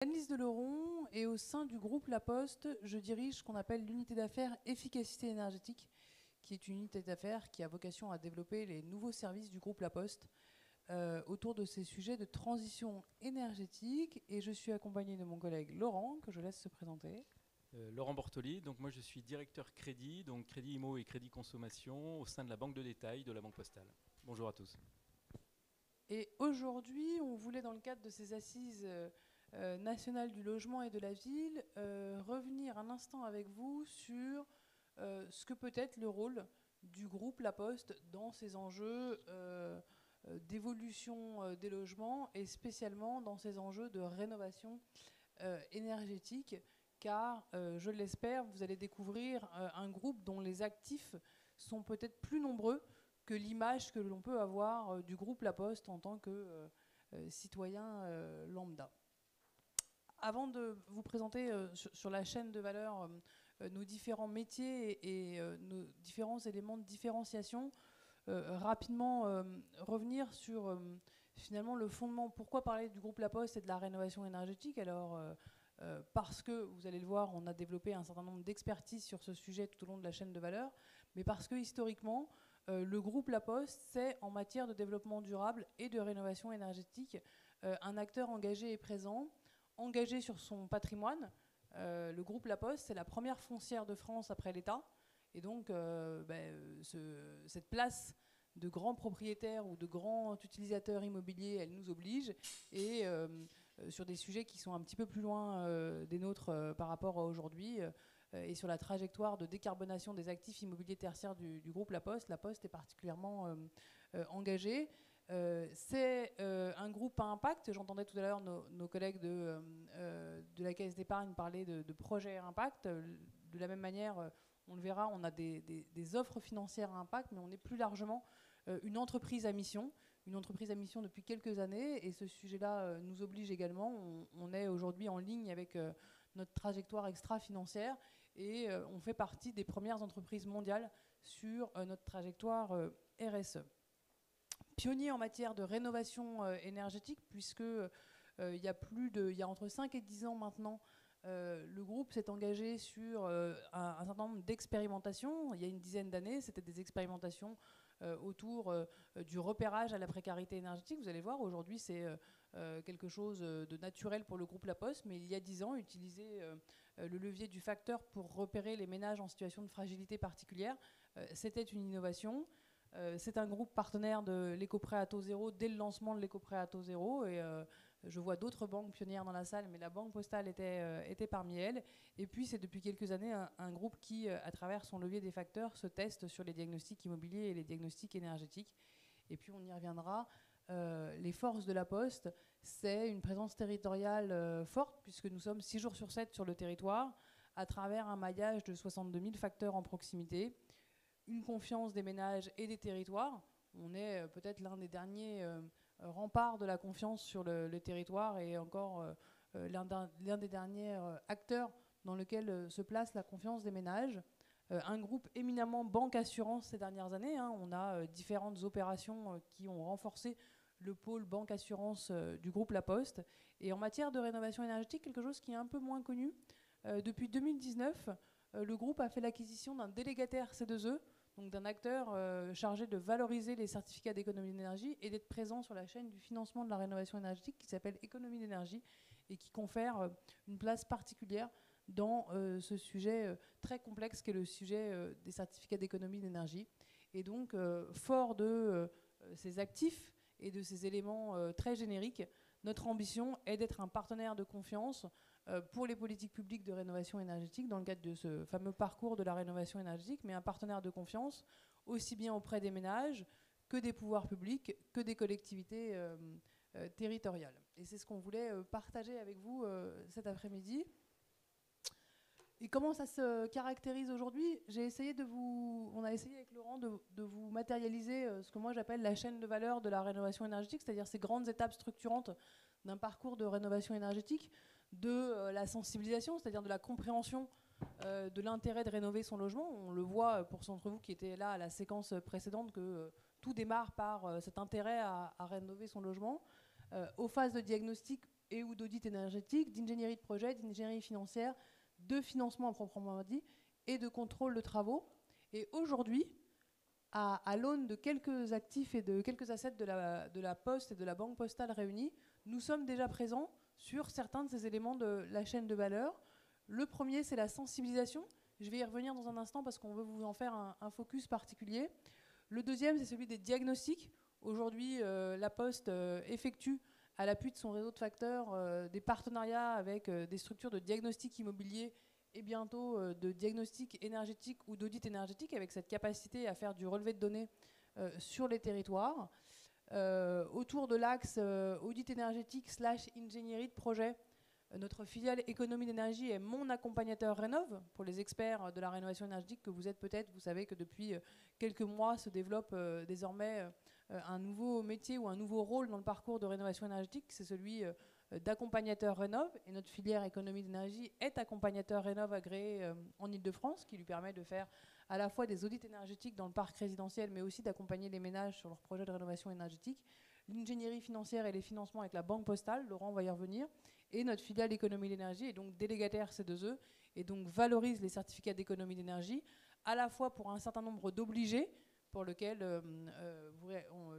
Annelise Deleron, et au sein du groupe La Poste, je dirige ce qu'on appelle l'unité d'affaires efficacité énergétique, qui est une unité d'affaires qui a vocation à développer les nouveaux services du groupe La Poste autour de ces sujets de transition énergétique. Et je suis accompagnée de mon collègue Laurent, que je laisse se présenter. Laurent Bortoli, donc moi je suis directeur crédit, donc crédit IMO et crédit consommation au sein de la banque de détail de la Banque Postale. Bonjour à tous. Et aujourd'hui, on voulait, dans le cadre de ces assises nationales du logement et de la ville, revenir un instant avec vous sur ce que peut être le rôle du groupe La Poste dans ces enjeux d'évolution des logements et spécialement dans ces enjeux de rénovation énergétique, car, je l'espère, vous allez découvrir un groupe dont les actifs sont peut-être plus nombreux que l'image que l'on peut avoir du groupe La Poste en tant que citoyen lambda. Avant de vous présenter sur la chaîne de valeur nos différents métiers et nos différents éléments de différenciation, rapidement revenir sur finalement le fondement. Pourquoi parler du groupe La Poste et de la rénovation énergétique? Alors, parce que, vous allez le voir, on a développé un certain nombre d'expertises sur ce sujet tout au long de la chaîne de valeur, mais parce que historiquement, le groupe La Poste, c'est en matière de développement durable et de rénovation énergétique un acteur engagé et présent, engagé sur son patrimoine. Le groupe La Poste, c'est la première foncière de France après l'État. Et donc, cette place de grands propriétaires ou de grands utilisateurs immobiliers, elle nous oblige. Et sur des sujets qui sont un petit peu plus loin des nôtres par rapport à aujourd'hui, et sur la trajectoire de décarbonation des actifs immobiliers tertiaires du groupe La Poste est particulièrement engagée. C'est un groupe à impact. J'entendais tout à l'heure nos collègues de la Caisse d'épargne parler de projets à impact. De la même manière, on le verra, on a des offres financières à impact, mais on est plus largement une entreprise à mission. Une entreprise à mission depuis quelques années, et ce sujet-là nous oblige également. On est aujourd'hui en ligne avec notre trajectoire extra-financière, et on fait partie des premières entreprises mondiales sur notre trajectoire RSE. Pionnier en matière de rénovation énergétique, puisque il y a entre 5 et 10 ans maintenant, le groupe s'est engagé sur un certain nombre d'expérimentations. Il y a une dizaine d'années, c'était des expérimentations autour du repérage à la précarité énergétique. Vous allez voir, aujourd'hui, c'est quelque chose de naturel pour le groupe La Poste, mais il y a 10 ans, utiliser le levier du facteur pour repérer les ménages en situation de fragilité particulière, c'était une innovation. C'est un groupe partenaire de l'éco-prêt à taux zéro dès le lancement de l'éco-prêt à taux zéro, et je vois d'autres banques pionnières dans la salle, mais la Banque Postale était parmi elles. Et puis c'est depuis quelques années un groupe qui, à travers son levier des facteurs, se teste sur les diagnostics immobiliers et les diagnostics énergétiques. Et puis on y reviendra. Les forces de La Poste, c'est une présence territoriale forte, puisque nous sommes 6 jours sur 7 sur le territoire, à travers un maillage de 62 000 facteurs en proximité, une confiance des ménages et des territoires. On est peut-être l'un des derniers remparts de la confiance sur le territoire, et encore l'un des derniers acteurs dans lequel se place la confiance des ménages. Un groupe éminemment banque-assurance ces dernières années. On a différentes opérations qui ont renforcé le pôle banque-assurance du groupe La Poste. Et en matière de rénovation énergétique, quelque chose qui est un peu moins connu. Depuis 2019, le groupe a fait l'acquisition d'un délégataire C2E, donc d'un acteur chargé de valoriser les certificats d'économie d'énergie et d'être présent sur la chaîne du financement de la rénovation énergétique, qui s'appelle Économie d'énergie, et qui confère une place particulière dans ce sujet très complexe qu'est le sujet des certificats d'économie d'énergie. Et donc, fort de ces actifs et de ces éléments très génériques, notre ambition est d'être un partenaire de confiance pour les politiques publiques de rénovation énergétique dans le cadre de ce fameux parcours de la rénovation énergétique, mais un partenaire de confiance aussi bien auprès des ménages que des pouvoirs publics, que des collectivités territoriales. Et c'est ce qu'on voulait partager avec vous cet après-midi. Et comment ça se caractérise aujourd'hui? On a essayé avec Laurent de vous matérialiser ce que moi j'appelle la chaîne de valeur de la rénovation énergétique, c'est-à-dire ces grandes étapes structurantes d'un parcours de rénovation énergétique, de la sensibilisation, c'est-à-dire de la compréhension de l'intérêt de rénover son logement. On le voit pour ceux d'entre vous qui étaient là à la séquence précédente, que tout démarre par cet intérêt à rénover son logement, aux phases de diagnostic et ou d'audit énergétique, d'ingénierie de projet, d'ingénierie financière, de financement proprement dit, et de contrôle de travaux. Et aujourd'hui, à l'aune de quelques actifs et de quelques assets de la Poste et de la Banque Postale réunis, nous sommes déjà présents sur certains de ces éléments de la chaîne de valeur. Le premier, c'est la sensibilisation. Je vais y revenir dans un instant parce qu'on veut vous en faire un focus particulier. Le deuxième, c'est celui des diagnostics. Aujourd'hui, la Poste effectue, à l'appui de son réseau de facteurs, des partenariats avec des structures de diagnostic immobilier et bientôt de diagnostic énergétique ou d'audit énergétique, avec cette capacité à faire du relevé de données sur les territoires. Autour de l'axe audit énergétique / ingénierie de projet, notre filiale économie d'énergie est mon accompagnateur Rénov'. Pour les experts de la rénovation énergétique que vous êtes peut-être, vous savez que depuis quelques mois se développe désormais un nouveau métier ou un nouveau rôle dans le parcours de rénovation énergétique, c'est celui d'accompagnateur Rénov'. Et notre filière économie d'énergie est accompagnateur Rénov' agréé en Ile-de-France, qui lui permet de faire à la fois des audits énergétiques dans le parc résidentiel, mais aussi d'accompagner les ménages sur leurs projets de rénovation énergétique. L'ingénierie financière et les financements avec la Banque Postale, Laurent va y revenir, et notre filiale économie d'énergie est donc délégataire C2E et donc valorise les certificats d'économie d'énergie, à la fois pour un certain nombre d'obligés pour lesquels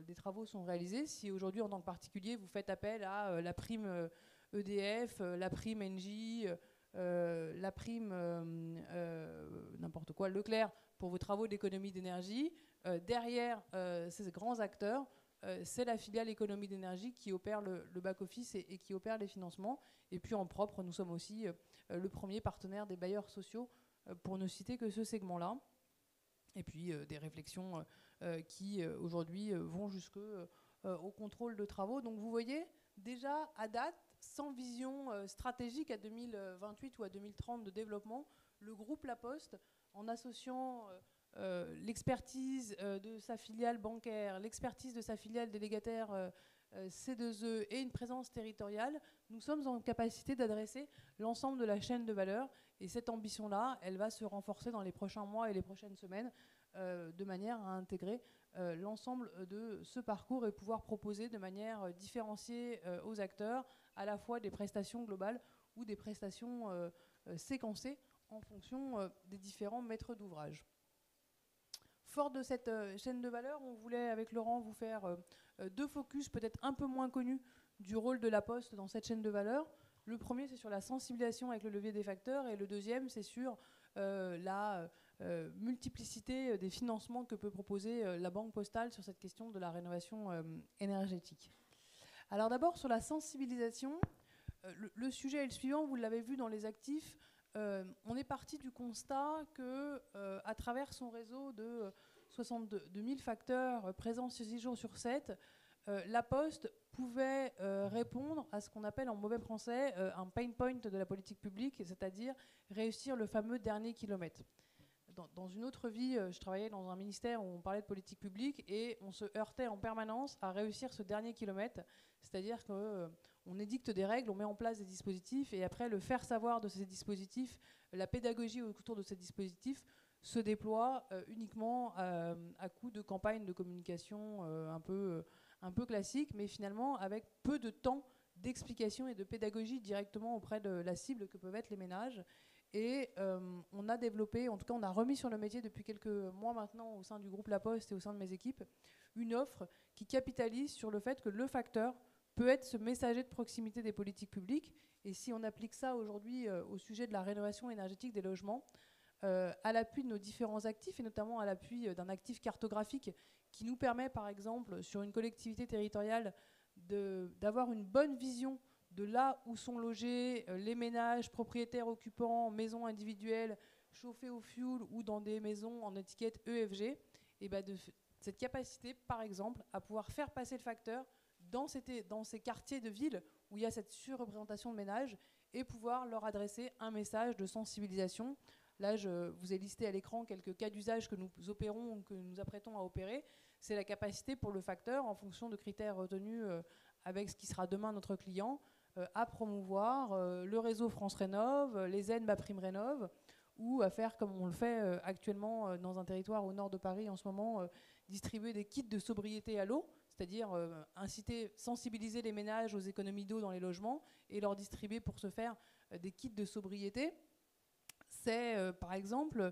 des travaux sont réalisés. Si aujourd'hui, en tant que particulier, vous faites appel à la prime EDF, la prime Engie, la prime n'importe quoi, Leclerc, pour vos travaux d'économie d'énergie, derrière ces grands acteurs, c'est la filiale économie d'énergie qui opère le back-office et qui opère les financements. Et puis en propre, nous sommes aussi le premier partenaire des bailleurs sociaux, pour ne citer que ce segment-là. Et puis des réflexions qui aujourd'hui vont jusqu'au contrôle de travaux. Donc vous voyez, déjà à date, sans vision stratégique à 2028 ou à 2030 de développement, le groupe La Poste, en associant l'expertise de sa filiale bancaire, l'expertise de sa filiale délégataire C2E et une présence territoriale, nous sommes en capacité d'adresser l'ensemble de la chaîne de valeur. Et cette ambition-là, elle va se renforcer dans les prochains mois et les prochaines semaines de manière à intégrer l'ensemble de ce parcours et pouvoir proposer de manière différenciée aux acteurs à la fois des prestations globales ou des prestations séquencées en fonction des différents maîtres d'ouvrage. Fort de cette chaîne de valeur, on voulait avec Laurent vous faire deux focus peut-être un peu moins connus du rôle de la Poste dans cette chaîne de valeur. Le premier, c'est sur la sensibilisation avec le levier des facteurs, et le deuxième, c'est sur la multiplicité des financements que peut proposer la Banque Postale sur cette question de la rénovation énergétique. Alors d'abord, sur la sensibilisation, le sujet est le suivant, vous l'avez vu dans les actifs. On est parti du constat que, à travers son réseau de 62 000 facteurs présents 6 jours sur 7, la Poste pouvait répondre à ce qu'on appelle en mauvais français un pain point de la politique publique, c'est-à-dire réussir le fameux dernier kilomètre. Dans une autre vie, je travaillais dans un ministère où on parlait de politique publique et on se heurtait en permanence à réussir ce dernier kilomètre, c'est-à-dire qu'on édicte des règles, on met en place des dispositifs et après le faire savoir de ces dispositifs, la pédagogie autour de ces dispositifs se déploie uniquement à coup de campagne de communication un peu classique, mais finalement avec peu de temps d'explication et de pédagogie directement auprès de la cible que peuvent être les ménages. Et on a développé, en tout cas on a remis sur le métier depuis quelques mois maintenant au sein du groupe La Poste et au sein de mes équipes, une offre qui capitalise sur le fait que le facteur peut être ce messager de proximité des politiques publiques. Et si on applique ça aujourd'hui au sujet de la rénovation énergétique des logements, à l'appui de nos différents actifs, et notamment à l'appui d'un actif cartographique qui nous permet par exemple sur une collectivité territoriale d'avoir une bonne vision de là où sont logés les ménages, propriétaires, occupants, maisons individuelles, chauffées au fioul ou dans des maisons en étiquette EFG, et ben de cette capacité, par exemple, à pouvoir faire passer le facteur dans ces quartiers de ville où il y a cette surreprésentation de ménages et pouvoir leur adresser un message de sensibilisation. Là, je vous ai listé à l'écran quelques cas d'usage que nous opérons ou que nous apprêtons à opérer. C'est la capacité pour le facteur, en fonction de critères retenus avec ce qui sera demain notre client, à promouvoir le réseau France Rénov', les aides MaPrimeRénov', ou à faire comme on le fait actuellement dans un territoire au nord de Paris en ce moment, distribuer des kits de sobriété à l'eau, c'est-à-dire inciter, sensibiliser les ménages aux économies d'eau dans les logements et leur distribuer pour ce faire des kits de sobriété. C'est par exemple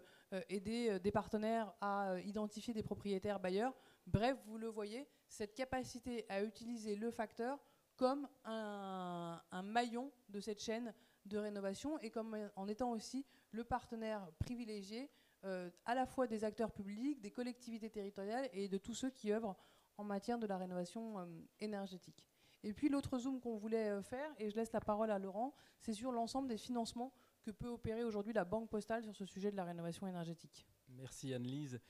aider des partenaires à identifier des propriétaires bailleurs. Bref, vous le voyez, cette capacité à utiliser le facteur comme un maillon de cette chaîne de rénovation et comme en étant aussi le partenaire privilégié à la fois des acteurs publics, des collectivités territoriales et de tous ceux qui œuvrent en matière de la rénovation énergétique. Et puis l'autre zoom qu'on voulait faire, et je laisse la parole à Laurent, c'est sur l'ensemble des financements que peut opérer aujourd'hui la Banque Postale sur ce sujet de la rénovation énergétique. Merci Anne-Lise.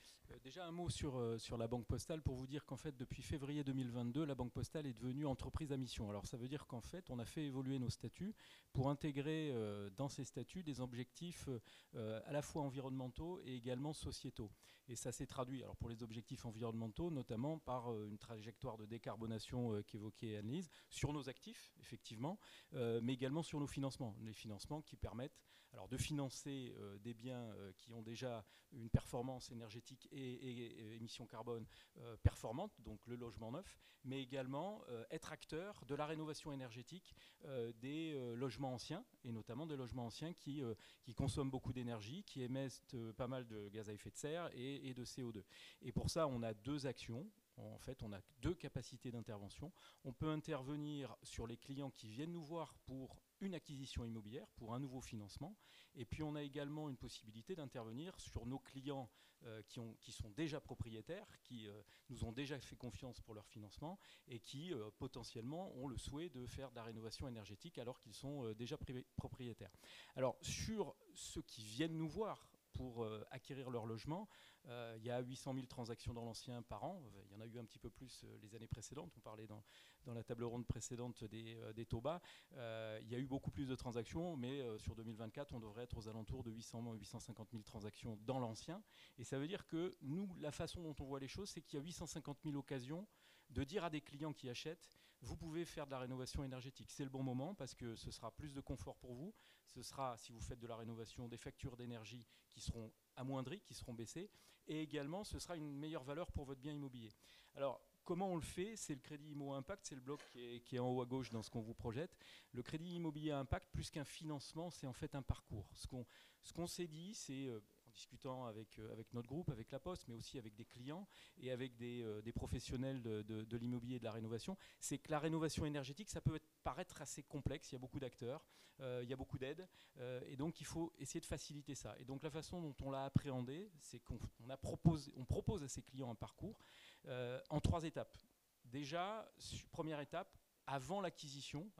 Déjà un mot sur la Banque Postale pour vous dire qu'en fait depuis février 2022, la Banque Postale est devenue entreprise à mission. Alors ça veut dire qu'en fait on a fait évoluer nos statuts pour intégrer dans ces statuts des objectifs à la fois environnementaux et également sociétaux. Et ça s'est traduit alors pour les objectifs environnementaux notamment par une trajectoire de décarbonation qu'évoquait Anne-Lise sur nos actifs effectivement, mais également sur nos financements. Les financements qui permettent alors de financer des biens qui ont déjà une performance énergétique et émissions carbone performantes, donc le logement neuf, mais également être acteur de la rénovation énergétique des logements anciens, et notamment des logements anciens qui consomment beaucoup d'énergie, qui émettent pas mal de gaz à effet de serre et de CO2. Et pour ça, on a deux actions. En fait, on a deux capacités d'intervention. On peut intervenir sur les clients qui viennent nous voir pour une acquisition immobilière, pour un nouveau financement. Et puis, on a également une possibilité d'intervenir sur nos clients qui sont déjà propriétaires, qui nous ont déjà fait confiance pour leur financement et qui, potentiellement, ont le souhait de faire de la rénovation énergétique alors qu'ils sont déjà propriétaires. Alors, sur ceux qui viennent nous voir pour acquérir leur logement, il y a 800 000 transactions dans l'ancien par an. Il y en a eu un petit peu plus les années précédentes. On parlait dans la table ronde précédente des taux bas. Il y a eu beaucoup plus de transactions, mais sur 2024, on devrait être aux alentours de 850 000 transactions dans l'ancien. Et ça veut dire que nous, la façon dont on voit les choses, c'est qu'il y a 850 000 occasions de dire à des clients qui achètent, vous pouvez faire de la rénovation énergétique. C'est le bon moment parce que ce sera plus de confort pour vous. Ce sera, si vous faites de la rénovation, des factures d'énergie qui seront amoindries, qui seront baissées. Et également, ce sera une meilleure valeur pour votre bien immobilier. Alors, comment on le fait? C'est le crédit IMO Impact, c'est le bloc qui est en haut à gauche dans ce qu'on vous projette. Le crédit immobilier Impact, plus qu'un financement, c'est en fait un parcours. Ce qu'on s'est dit, c'est en discutant avec notre groupe, avec La Poste, mais aussi avec des clients et avec des professionnels de l'immobilier et de la rénovation, c'est que la rénovation énergétique, ça peut paraître assez complexe. Il y a beaucoup d'acteurs, il y a beaucoup d'aides, et donc il faut essayer de faciliter ça. Et donc la façon dont on l'a appréhendé, c'est qu'on propose à ses clients un parcours en 3 étapes. Déjà, première étape, avant l'acquisition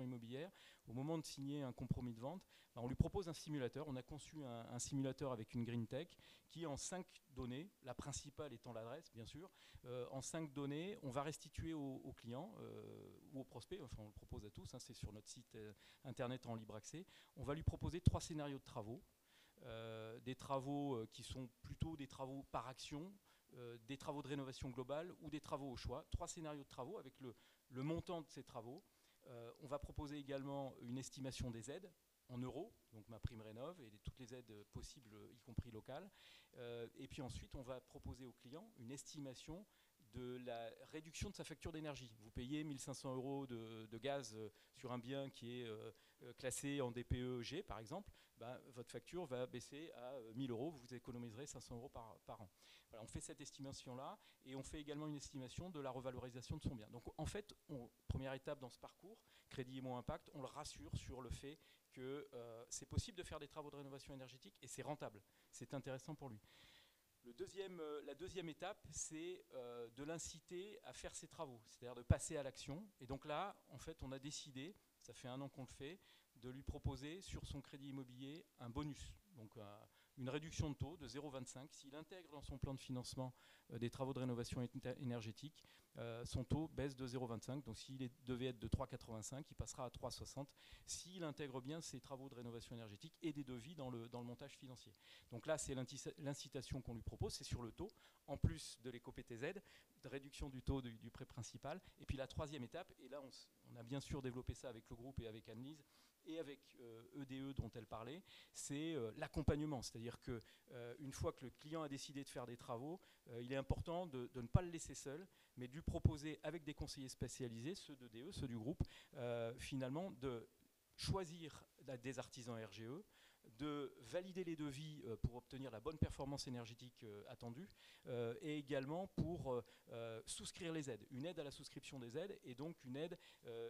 immobilière, au moment de signer un compromis de vente, on lui propose un simulateur. On a conçu un simulateur avec une green tech qui, en 5 données, la principale étant l'adresse, bien sûr, en 5 données, on va restituer au client ou au prospect, enfin on le propose à tous, hein, c'est sur notre site internet en libre accès, on va lui proposer 3 scénarios de travaux, des travaux qui sont plutôt des travaux par action, des travaux de rénovation globale ou des travaux au choix, 3 scénarios de travaux avec le montant de ces travaux. On va proposer également une estimation des aides en euros, donc ma prime rénov et toutes les aides possibles, y compris locales. Et puis ensuite, on va proposer au client une estimation de la réduction de sa facture d'énergie. Vous payez 1 500 € de gaz sur un bien qui est classé en DPE-G, par exemple, votre facture va baisser à 1 000 €, vous économiserez 500 € par an. Voilà, on fait cette estimation-là et on fait également une estimation de la revalorisation de son bien. Donc en fait, première étape dans ce parcours, Crédit IMO Impact, on le rassure sur le fait que c'est possible de faire des travaux de rénovation énergétique et c'est rentable, c'est intéressant pour lui. La deuxième étape, c'est de l'inciter à faire ses travaux, c'est-à-dire de passer à l'action. Et donc là, en fait, on a décidé, ça fait 1 an qu'on le fait, de lui proposer sur son crédit immobilier un bonus, donc une réduction de taux de 0,25. S'il intègre dans son plan de financement des travaux de rénovation énergétique, son taux baisse de 0,25. Donc s'il devait être de 3,85, il passera à 3,60 s'il intègre bien ces travaux de rénovation énergétique et des devis dans le montage financier. Donc là, c'est l'incitation qu'on lui propose, c'est sur le taux, en plus de l'éco-PTZ, de réduction du taux du prêt principal. Et puis la troisième étape, et là on a bien sûr développé ça avec le groupe et avec Anne-Lise, et avec EDE dont elle parlait, c'est l'accompagnement. C'est-à-dire qu'une fois que le client a décidé de faire des travaux, il est important de ne pas le laisser seul, mais de lui proposer avec des conseillers spécialisés, ceux d'EDE, ceux du groupe, finalement de choisir des artisans RGE, de valider les devis pour obtenir la bonne performance énergétique attendue et également pour souscrire les aides, une aide à la souscription des aides et donc une aide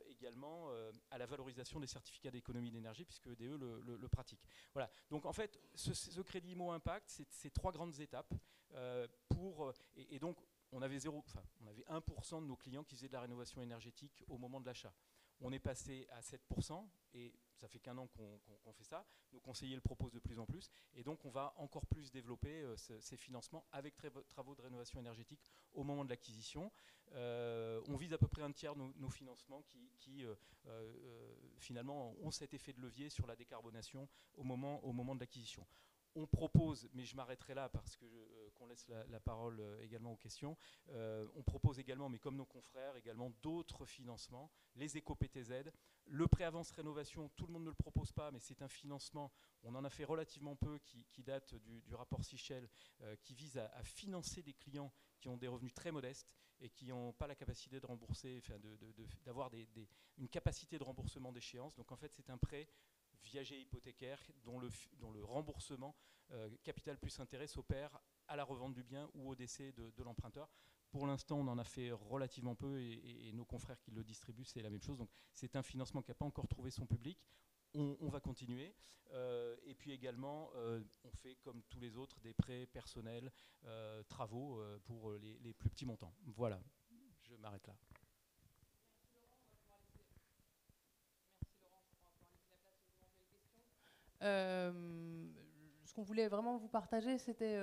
également à la valorisation des certificats d'économie d'énergie puisque EDE le pratique. Voilà. Donc en fait, ce crédit IMO Impact, c'est 3 grandes étapes et donc on avait 1% de nos clients qui faisaient de la rénovation énergétique au moment de l'achat. On est passé à 7% et ça fait qu'1 an qu'on fait ça. Nos conseillers le proposent de plus en plus et donc on va encore plus développer ces financements avec travaux de rénovation énergétique au moment de l'acquisition. On vise à peu près 1/3 nos financements qui finalement ont cet effet de levier sur la décarbonation au moment de l'acquisition. On propose, mais je m'arrêterai là parce qu'on laisse la parole également aux questions, on propose également, mais comme nos confrères, également d'autres financements, les éco-PTZ, le pré-avance rénovation, tout le monde ne le propose pas, mais c'est un financement, on en a fait relativement peu, qui date du rapport Sichel, qui vise à financer des clients qui ont des revenus très modestes et qui n'ont pas la capacité de rembourser, enfin d'avoir une capacité de remboursement d'échéance. Donc en fait, c'est un prêt viager hypothécaire dont le remboursement capital plus intérêt s'opère à la revente du bien ou au décès de l'emprunteur. Pour l'instant, on en a fait relativement peu et nos confrères qui le distribuent, c'est la même chose. Donc c'est un financement qui n'a pas encore trouvé son public. On va continuer. Et puis également, on fait comme tous les autres des prêts personnels, travaux pour les plus petits montants. Voilà, je m'arrête là. Ce qu'on voulait vraiment vous partager, c'était,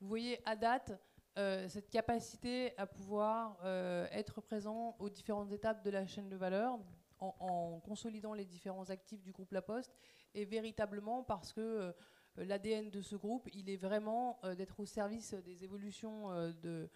vous voyez, à date, cette capacité à pouvoir être présent aux différentes étapes de la chaîne de valeur en consolidant les différents actifs du groupe La Poste et véritablement parce que l'ADN de ce groupe, il est vraiment d'être au service des évolutions de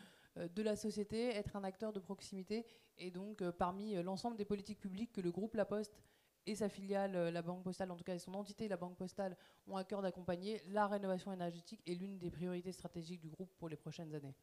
la société, être un acteur de proximité et donc parmi l'ensemble des politiques publiques que le groupe La Poste et sa filiale, la Banque Postale, en tout cas et son entité, la Banque Postale, ont à cœur d'accompagner, la rénovation énergétique est l'une des priorités stratégiques du groupe pour les prochaines années.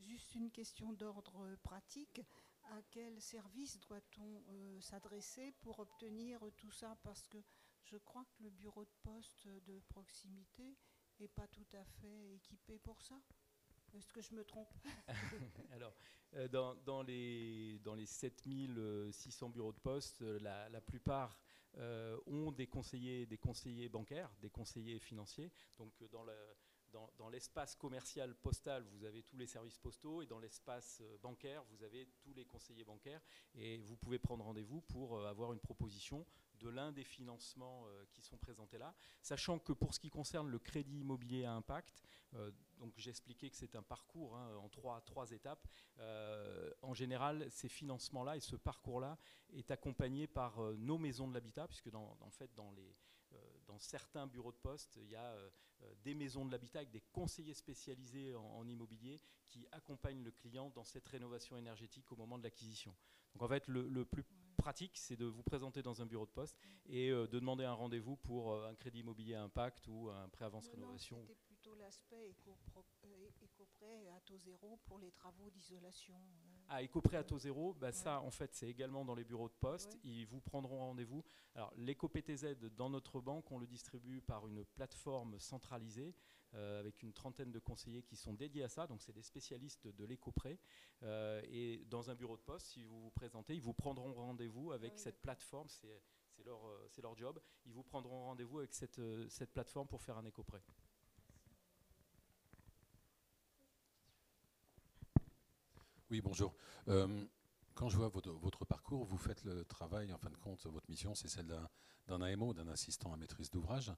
Juste une question d'ordre pratique. À quel service doit-on s'adresser pour obtenir tout ça? Parce que je crois que le bureau de poste de proximité n'est pas tout à fait équipé pour ça. Est-ce que je me trompe? Alors, dans les 7600 bureaux de poste, la plupart ont des conseillers bancaires, des conseillers financiers. Donc, dans l'espace commercial postal, vous avez tous les services postaux et dans l'espace bancaire, vous avez tous les conseillers bancaires et vous pouvez prendre rendez-vous pour avoir une proposition de l'un des financements qui sont présentés là. Sachant que pour ce qui concerne le crédit immobilier à impact, donc j'ai expliqué que c'est un parcours en trois étapes. En général, ces financements-là et ce parcours-là est accompagné par nos maisons de l'habitat, puisque dans certains bureaux de poste, il y a des maisons de l'habitat avec des conseillers spécialisés en immobilier qui accompagnent le client dans cette rénovation énergétique au moment de l'acquisition. Donc en fait, le plus pratique, c'est de vous présenter dans un bureau de poste et de demander un rendez-vous pour un crédit immobilier à impact ou un pré-avance rénovation. C'était plutôt l'aspect éco-prêt à taux zéro pour les travaux d'isolation. Ah, éco-prêt à taux zéro, bah ça en fait c'est également dans les bureaux de poste, ils vous prendront rendez-vous. Alors l'éco-PTZ dans notre banque, on le distribue par une plateforme centralisée avec une trentaine de conseillers qui sont dédiés à ça, donc c'est des spécialistes de l'éco-prêt. Et dans un bureau de poste, si vous vous présentez, ils vous prendront rendez-vous avec cette plateforme, c'est leur job, ils vous prendront rendez-vous avec cette plateforme pour faire un éco-prêt. Oui, bonjour. Quand je vois votre parcours, vous faites le travail, en fin de compte, votre mission, c'est celle d'un AMO, d'un assistant à maîtrise d'ouvrage.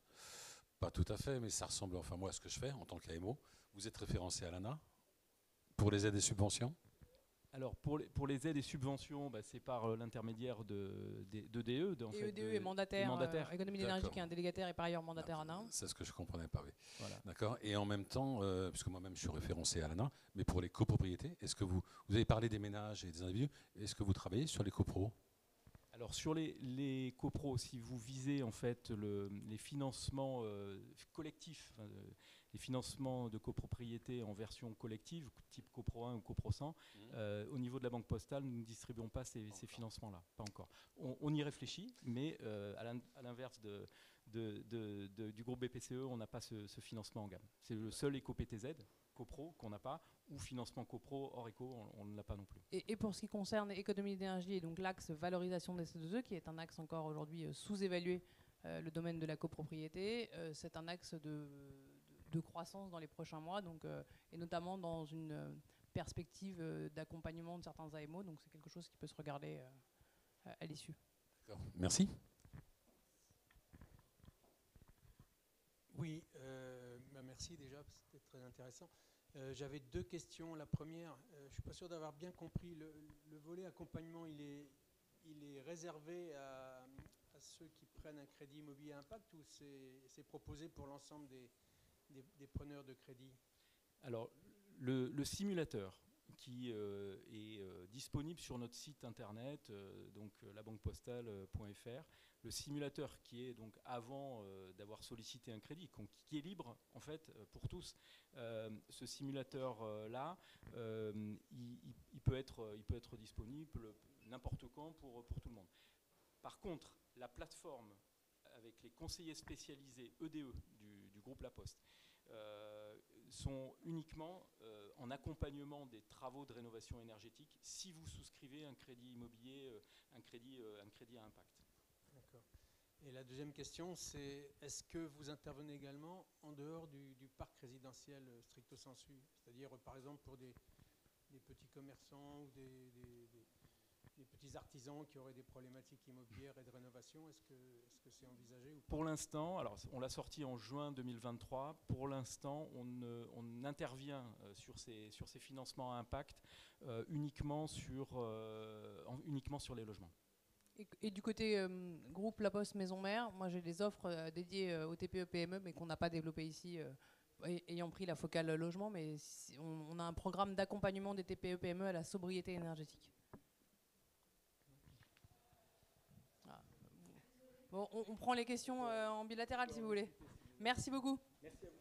Pas tout à fait, mais ça ressemble, enfin moi, à ce que je fais en tant qu'AMO. Vous êtes référencé à l'ANA pour les aides et subventions? Alors pour les aides et subventions, c'est par l'intermédiaire d'EDE. Et EDE est mandataire. Économie d'énergie D'accord. qui est un délégataire et par ailleurs mandataire ANA. C'est ce que je ne comprenais pas, oui. Voilà. D'accord. Et en même temps, puisque moi-même je suis référencé à l'ANA, mais pour les copropriétés, est-ce que vous avez parlé des ménages et des individus, est-ce que vous travaillez sur les copros? Alors sur les copros, si vous visez en fait les financements collectifs, les financements de copropriété en version collective, type copro 1 ou copro 100, au niveau de la Banque Postale, nous ne distribuons pas ces financements-là, pas encore. On y réfléchit, mais à l'inverse du groupe BPCE, on n'a pas ce financement en gamme. C'est le seul éco-PTZ, copro, qu'on n'a pas, ou financement copro hors éco, on ne l'a pas non plus. Et pour ce qui concerne économie d'énergie et donc l'axe valorisation des CO2, qui est un axe encore aujourd'hui sous-évalué, le domaine de la copropriété, c'est un axe de croissance dans les prochains mois, donc, et notamment dans une perspective d'accompagnement de certains AMO, donc c'est quelque chose qui peut se regarder à l'issue. Merci. Oui, merci déjà, c'était très intéressant. J'avais 2 questions. La première, je ne suis pas sûr d'avoir bien compris, le volet accompagnement, il est réservé à ceux qui prennent un crédit immobilier impact ou c'est proposé pour l'ensemble des preneurs de crédit? Alors, le simulateur qui est disponible sur notre site internet, donc labanquepostale.fr. Le simulateur qui est donc avant d'avoir sollicité un crédit, qui est libre en fait pour tous. Ce simulateur-là, il peut être disponible n'importe quand pour tout le monde. Par contre, la plateforme avec les conseillers spécialisés EDE du groupe La Poste sont uniquement en accompagnement des travaux de rénovation énergétique si vous souscrivez un crédit immobilier, un crédit à impact. D'accord. Et la deuxième question, c'est est-ce que vous intervenez également en dehors du parc résidentiel stricto sensu? C'est-à-dire, par exemple, pour des petits commerçants ou des petits artisans qui auraient des problématiques immobilières et de rénovation, est-ce que c'est envisagé ou pas? Pour l'instant, alors on l'a sorti en juin 2023, pour l'instant on intervient sur ces financements à impact uniquement sur les logements. Et du côté groupe La Poste Maison Mère, moi j'ai des offres dédiées aux TPE-PME mais qu'on n'a pas développées ici, ayant pris la focale logement, mais on a un programme d'accompagnement des TPE-PME à la sobriété énergétique. Bon, on prend les questions en bilatéral si vous voulez. Merci beaucoup. Merci à vous.